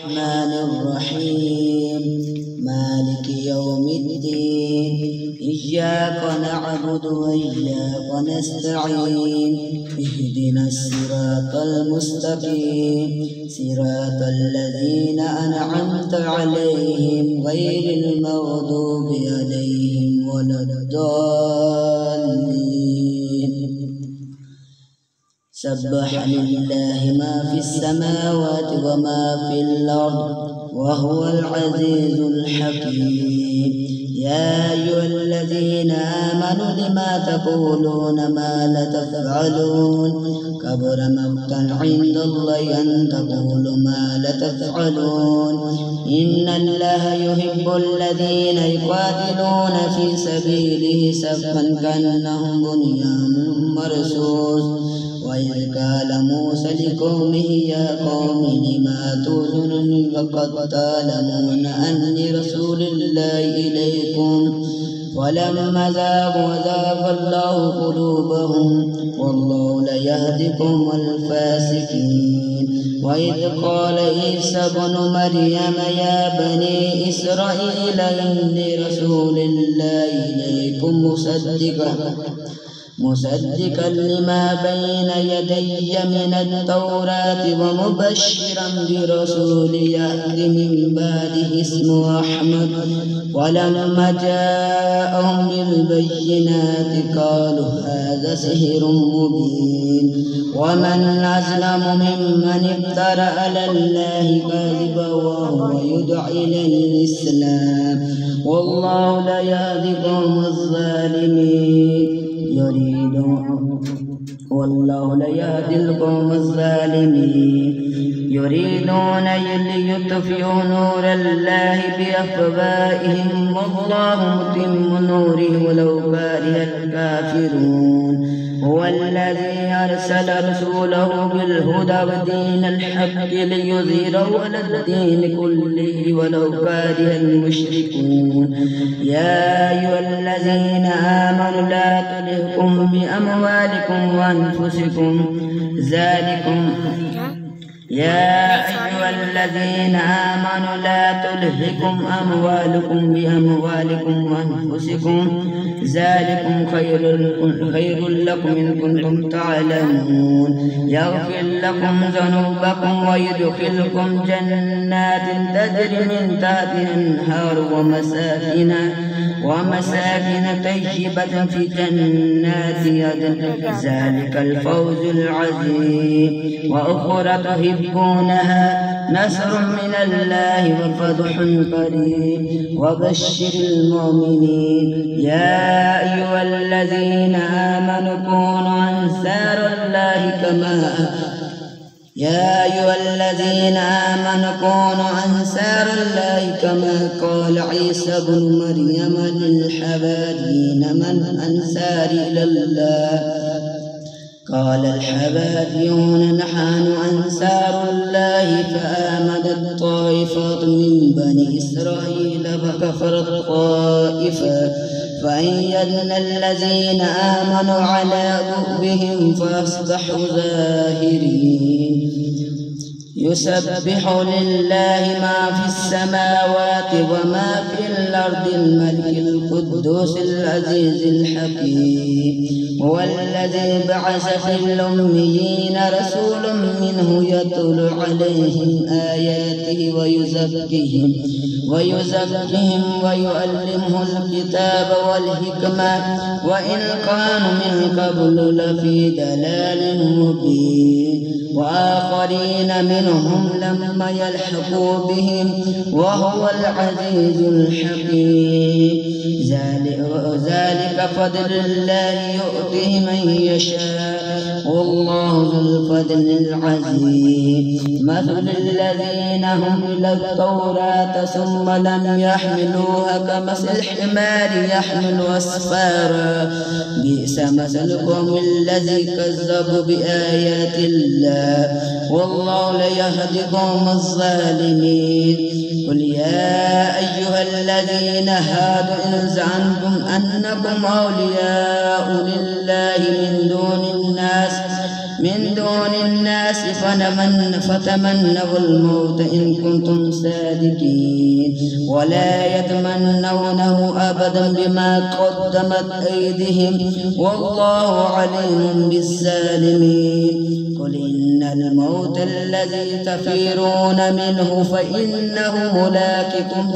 الرحمن الرحيم مالك يوم الدين إياك نعبد وإياك نستعين اهدنا الصراط المستقيم صراط الذين أنعمت عليهم غير المغضوب عليهم ولا الضالين. سبح لله ما في السماوات وما في الأرض وهو العزيز الحكيم. يا أيها الذين آمنوا لما تقولون ما لا تفعلون كبر مقتا عند الله أن تقولوا ما لا تفعلون. إن الله يحب الذين يقاتلون في سبيله صفا كأنهم بنيان مرصوص. وإذ قال موسى لقومه يا قوم لما تؤذونني وقد تعلمون أني رسول الله إليكم فلما زاغوا أزاغ الله قلوبهم والله لا يهدي القوم الفاسقين. وإذ قال عيسى ابن مريم يا بني إسرائيل إني رسول الله إليكم مصدقا لما بين يدي من التوراة ومبشرا برسول يأتي من بعده اسمه أحمد. ولما جاءهم بالبينات قالوا هذا سحر مبين. ومن أظلم ممن افترى على الله كذبا وهو يدعي إلى الإسلام والله لا يهدي القوم الظالمين. والله لا يهدي القوم الظالمين. يريدون ليطفئوا نور الله بأفواههم والله متم نوره ولو كره الكافرون. هو الذي أرسل رسوله بالهدى ودين الحق ليظهره على الدين كله ولو كره المشركون. يا أيها الذين آمنوا لا تلهكم بأموالكم وأنفسكم ذلكم وأنفسكم ذلكم خير لكم إن كنتم تعلمون. يغفر لكم ذنوبكم ويدخلكم جنات تجري من تحتها الأنهار ومساكن طيبة في جنات عدن ذلك الفوز العظيم. وأخرى تحبونها نصر من الله وفتح قريب وبشر المؤمنين. يا أيها الذين آمنوا كونوا أنصار الله كما قال عيسى بن مريم للحواريين من أنصاري إلى الله قال الحواريون نحن أنصار الله فآمنت طائفة من بني إسرائيل وكفرت طائفة فأيدنا الذين آمنوا على ضربهم فأصبحوا ظاهرين. يسبح لله ما في السماوات وما في الأرض الملك القدوس العزيز الحكيم. هو الذي بعث في الأميين رسول منه يتلو عليهم آياته ويزكيهم ويعلمهم الكتاب والحكمة وإن كانوا من قبل لفي ضلال مبين. وآخرين منهم لما يلحقوا بهم وهو العزيز الحكيم. ذلك فضل الله يؤتيه من يشاء والله ذو الفضل العظيم. مثل الذين حملوا التوراة ثم لم يحملوها كمثل الحمار يحمل أسفارا بئس مثل القوم الذي كذبوا بآيات الله والله لا يهدي القوم الظالمين. قل يا أيها الذين هادوا إن زعمتم أنكم أولياء لله من من دون الناس فتمنوا الموت إن كنتم صادقين ولا يتمنونه أبدا بما قدمت أيديهم والله عليم بالظالمين. قل إن الموت الذي تفرون منه فإنه ملاقكم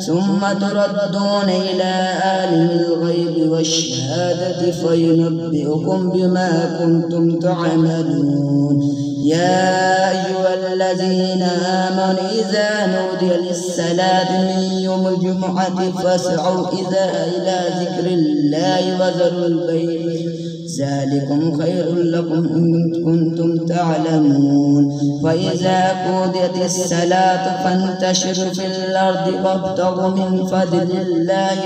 ثم تردون إلى عالم الغيب والشهادة فينبئكم بما كنتم تعملون. يا أيها الذين آمنوا إذا نودي للصلاة من يوم الجمعة فاسعوا إلى ذكر الله وذروا البيع ذلكم خير لكم إن كنتم تعلمون. فإذا قضيت الصلاة فانتشروا في الأرض وابتغوا من فضل الله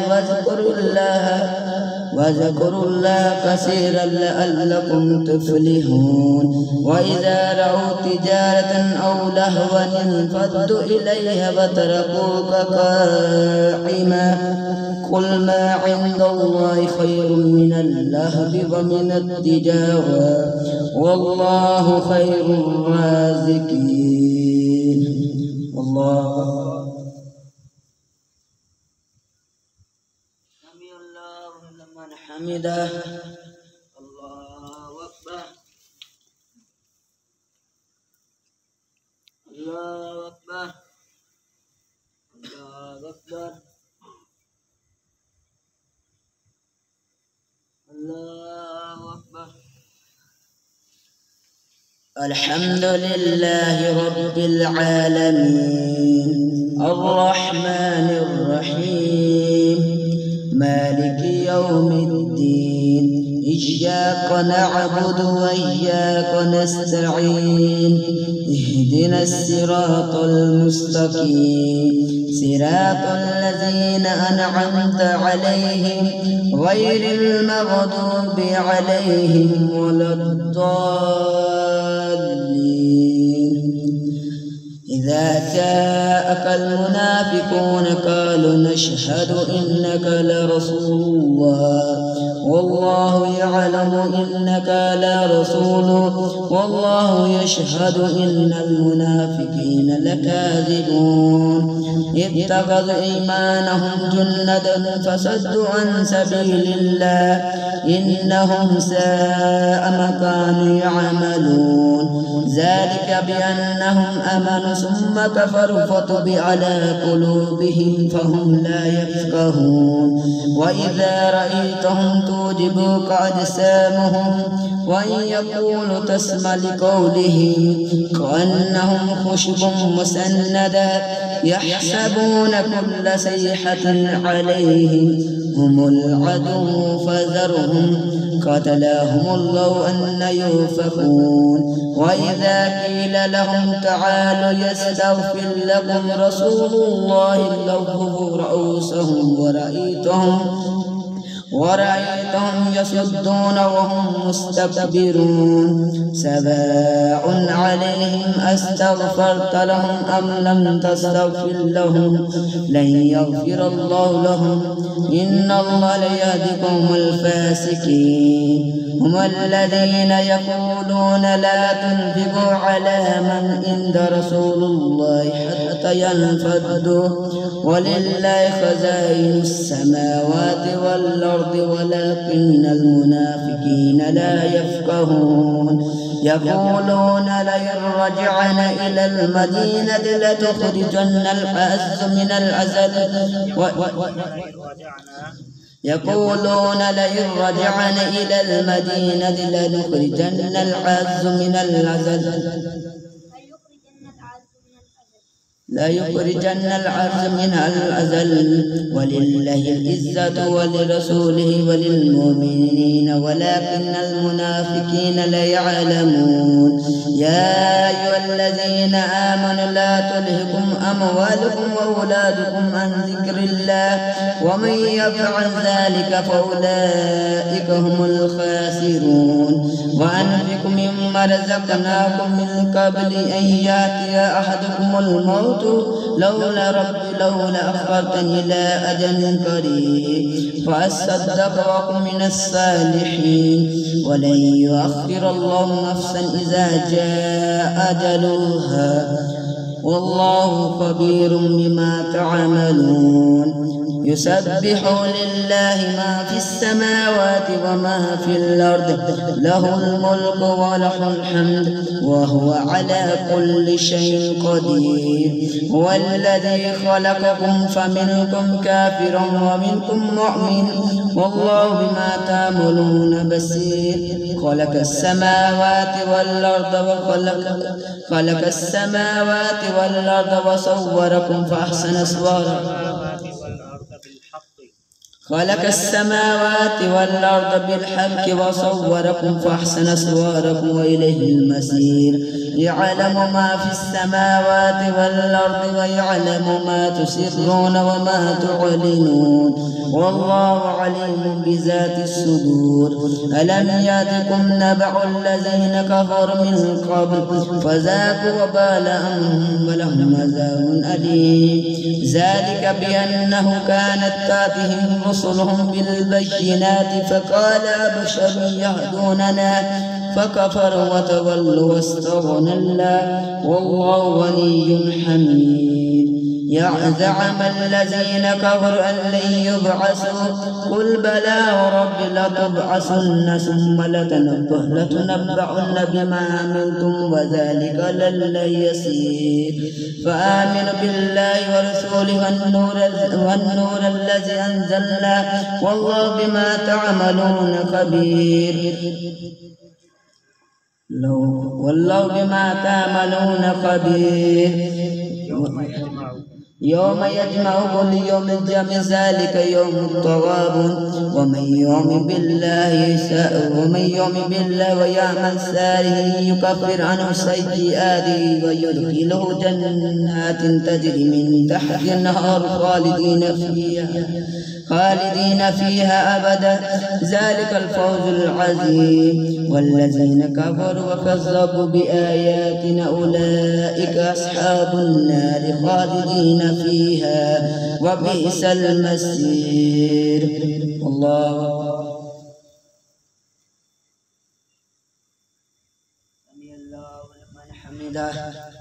واذكروا الله كثيرا لعلكم تفلحون. وإذا رأوا تجارة أو لهوا انفضوا إليها وتركوك قائما قل ما عند الله خير من اللهو ومن التجارة والله خير الرازقين. الله حمده. الله أكبر. الله أكبر. الله أكبر. الله أكبر. الحمد لله رب العالمين الرحمن الرحيم مالك يوم الدين إياك نعبد وإياك نستعين اهدنا الصراط المستقيم صراط الذين أنعمت عليهم غير المغضوب عليهم ولا الضالين. إذا جاءك المنافقون قالوا نشهد إنك لرسول الله والله يعلم إنك لرسوله والله يشهد إن المنافقين لكاذبون. اتخذوا إيمانهم جنة فصدوا عن سبيل الله إنهم ساء ما كانوا يعملون. ذلك بأنهم آمنوا ثم كفروا فطبع على قلوبهم فهم لا يفقهون. وإذا رأيتهم تعجبك أجسامهم وإن يقولوا تسمع لقولهم كأنهم خشب مسندة يحسبون كل صيحة عليهم هم العدو فذرهم قتلهم الله أن يؤفكون. وإذا قيل لهم تعالوا يستغفر لكم رسول الله لووا رؤوسهم ورأيتهم يصدون وهم مستكبرون. سواء عليهم أستغفرت لهم أم لم تستغفر لهم لن يغفر الله لهم إن الله لا يهدي القوم الفاسقين. هم الذين يقولون لا تنفقوا على من عند رسول الله حتى ينفضوا ولله خزائن السماوات والأرض ولكن المنافقين لا يفقهون. يقولون لئن رجعنا إلى المدينة لتخرجن الأعز من الأذل يقولون لئن رجعنا إلى المدينة لنخرجن الأعز من الأذل لا يخرجن العز منها الأذل ولله العزة ولرسوله وللمؤمنين ولكن المنافقين لا يعلمون. يا أيها الذين آمنوا لا تلهكم أموالكم وأولادكم عن ذكر الله ومن يفعل ذلك فأولئك هم الخاسرون. وأنفقوا مما رزقناكم من قبل أن يأتي أحدكم الموت لولا أخرتني إلى أجل قريب فأصدق وأكن من الصالحين ولن يؤخر الله نفسا إذا جاء أجلها والله خبير بما تعملون يسبح لله ما في السماوات وما في الأرض له الملك وله الحمد وهو على كل شيء قدير هو الذي خلقكم فمنكم كافر ومنكم مؤمن والله بما تعملون بصير خلق السماوات والأرض وصوركم فأحسن صوركم خلق السماوات والأرض بالحق وصوركم فأحسن صوركم وإليه المصير يعلم ما في السماوات والأرض ويعلم ما تسرون وما تعلنون والله عليم بذات الصدور ألم يأتكم نبأ الذين كفروا من قبل فذاقوا وبال أمرهم ولهم عذاب أليم ذلك بأنه كانت تأتيهم رسلهم بالبينات فقال أبشر يهدوننا فكفروا وتولوا واستغنى الله والله غني حميد زعم الذين كفروا أن لن يبعثوا قل بلى ورب لتبعثن ثم لتنبؤن بما عملتم وذلك على الله يسير فآمنوا بالله ورسوله والنور الذي أنزلنا والله بما تعملون خبير والله بما تعملون خبير يوم يجمعهم ليوم الجمع ذلك يوم التغابن ومن يؤمن بالله ويعمل صالحا يكفر عنه سيئاته ويدخله جنات تجري من تحت النهار خالدين فيها أبدا ذلك الفوز العظيم والذين كفروا وكذبوا بآياتنا أولئك أصحاب النار خالدين فيها وبئس المصير الله سمع الله لمن حمده